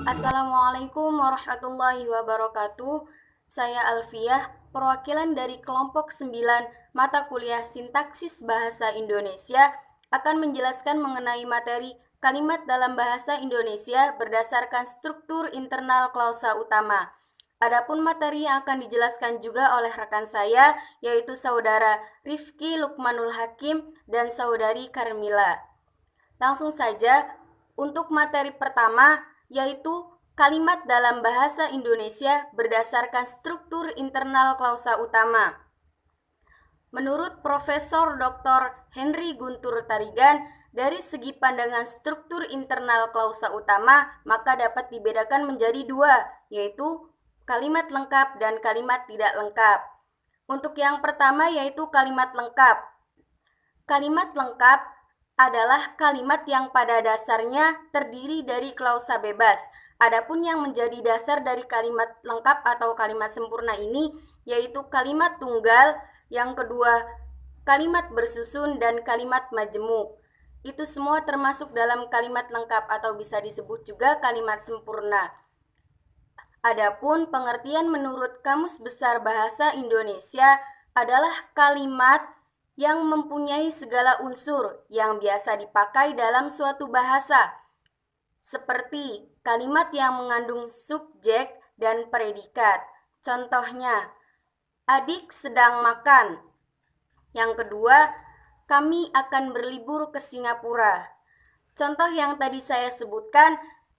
Assalamualaikum warahmatullahi wabarakatuh. Saya Alfiah, perwakilan dari kelompok 9 mata kuliah Sintaksis Bahasa Indonesia akan menjelaskan mengenai materi kalimat dalam bahasa Indonesia berdasarkan struktur internal klausa utama. Adapun materi yang akan dijelaskan juga oleh rekan saya, yaitu saudara Rifki Lukmanul Hakim dan saudari Karmila. Langsung saja, untuk materi pertama, yaitu kalimat dalam bahasa Indonesia berdasarkan struktur internal klausa utama. Menurut Profesor Dr. Henry Guntur Tarigan, dari segi pandangan struktur internal klausa utama, maka dapat dibedakan menjadi dua, yaitu kalimat lengkap dan kalimat tidak lengkap. Untuk yang pertama yaitu kalimat lengkap. Kalimat lengkap adalah kalimat yang pada dasarnya terdiri dari klausa bebas. Adapun yang menjadi dasar dari kalimat lengkap atau kalimat sempurna ini yaitu kalimat tunggal, yang kedua kalimat bersusun, dan kalimat majemuk. Itu semua termasuk dalam kalimat lengkap atau bisa disebut juga kalimat sempurna. Adapun pengertian menurut Kamus Besar Bahasa Indonesia adalah kalimat yang mempunyai segala unsur yang biasa dipakai dalam suatu bahasa, seperti kalimat yang mengandung subjek dan predikat. Contohnya, adik sedang makan. Yang kedua, kami akan berlibur ke Singapura. Contoh yang tadi saya sebutkan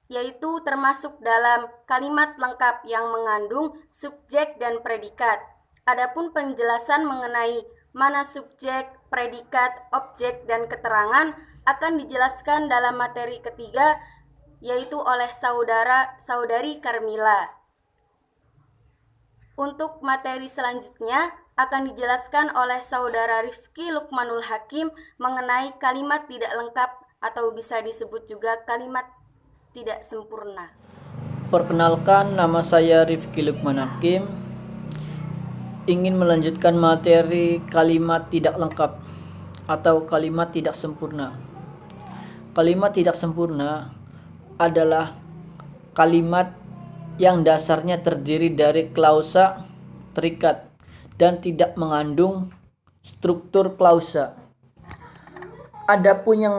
yaitu termasuk dalam kalimat lengkap yang mengandung subjek dan predikat. Adapun penjelasan mengenai mana subjek, predikat, objek, dan keterangan akan dijelaskan dalam materi ketiga, yaitu oleh saudari Karmila. Untuk materi selanjutnya akan dijelaskan oleh saudara Rifki Lukmanul Hakim mengenai kalimat tidak lengkap atau bisa disebut juga kalimat tidak sempurna. Perkenalkan, nama saya Rifki Lukman Hakim. Ingin melanjutkan materi kalimat tidak lengkap atau kalimat tidak sempurna. Kalimat tidak sempurna adalah kalimat yang dasarnya terdiri dari klausa terikat dan tidak mengandung struktur klausa. Adapun yang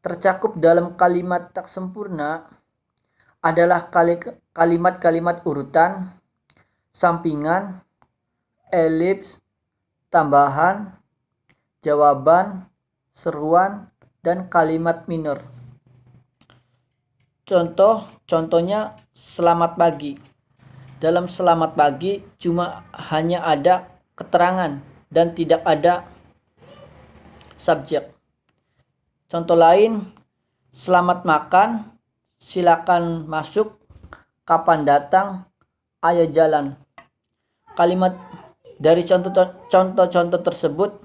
tercakup dalam kalimat tak sempurna adalah kalimat-kalimat urutan, sampingan, elips, tambahan, jawaban, seruan, dan kalimat minor. Contohnya selamat pagi. Dalam selamat pagi hanya ada keterangan dan tidak ada subjek. Contoh lain, selamat makan, silakan masuk, kapan datang, ayo jalan. Kalimat dari contoh-contoh tersebut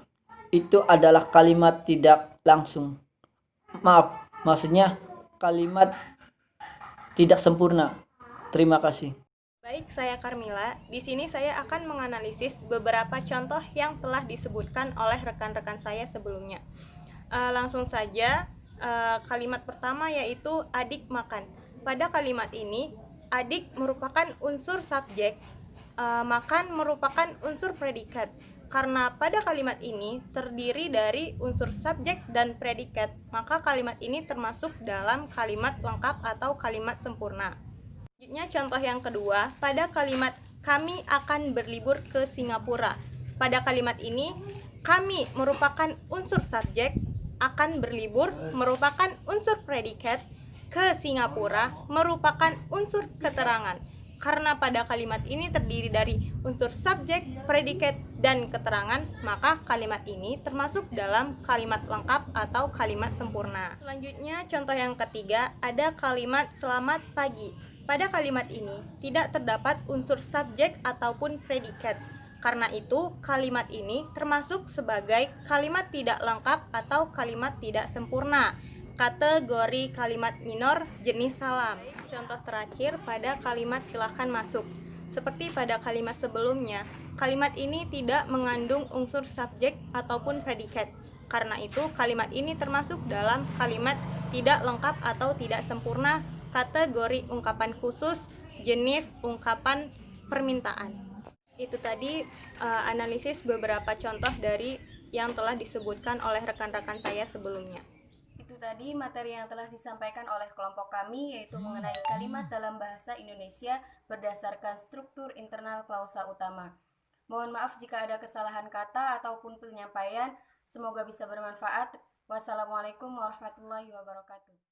itu adalah kalimat tidak langsung. Maksudnya kalimat tidak sempurna. Terima kasih. Baik, saya Karmila. Di sini saya akan menganalisis beberapa contoh yang telah disebutkan oleh rekan-rekan saya sebelumnya. Langsung saja, kalimat pertama yaitu adik makan. Pada kalimat ini, adik merupakan unsur subjek, makan merupakan unsur predikat. Karena pada kalimat ini terdiri dari unsur subjek dan predikat, maka kalimat ini termasuk dalam kalimat lengkap atau kalimat sempurna. Selanjutnya contoh yang kedua, pada kalimat kami akan berlibur ke Singapura. Pada kalimat ini, kami merupakan unsur subjek, akan berlibur merupakan unsur predikat, ke Singapura merupakan unsur keterangan. Karena pada kalimat ini terdiri dari unsur subjek, predikat, dan keterangan, maka kalimat ini termasuk dalam kalimat lengkap atau kalimat sempurna. Selanjutnya contoh yang ketiga, ada kalimat selamat pagi. Pada kalimat ini tidak terdapat unsur subjek ataupun predikat. Karena itu, kalimat ini termasuk sebagai kalimat tidak lengkap atau kalimat tidak sempurna. Kategori kalimat minor jenis salam. Contoh terakhir pada kalimat silahkan masuk. Seperti pada kalimat sebelumnya, kalimat ini tidak mengandung unsur subjek ataupun predikat. Karena itu, kalimat ini termasuk dalam kalimat tidak lengkap atau tidak sempurna kategori ungkapan khusus, jenis ungkapan permintaan. Itu tadi analisis beberapa contoh dari yang telah disebutkan oleh rekan-rekan saya sebelumnya. Itu tadi materi yang telah disampaikan oleh kelompok kami, yaitu mengenai kalimat dalam bahasa Indonesia berdasarkan struktur internal klausa utama. Mohon maaf jika ada kesalahan kata ataupun penyampaian. Semoga bisa bermanfaat. Wassalamualaikum warahmatullahi wabarakatuh.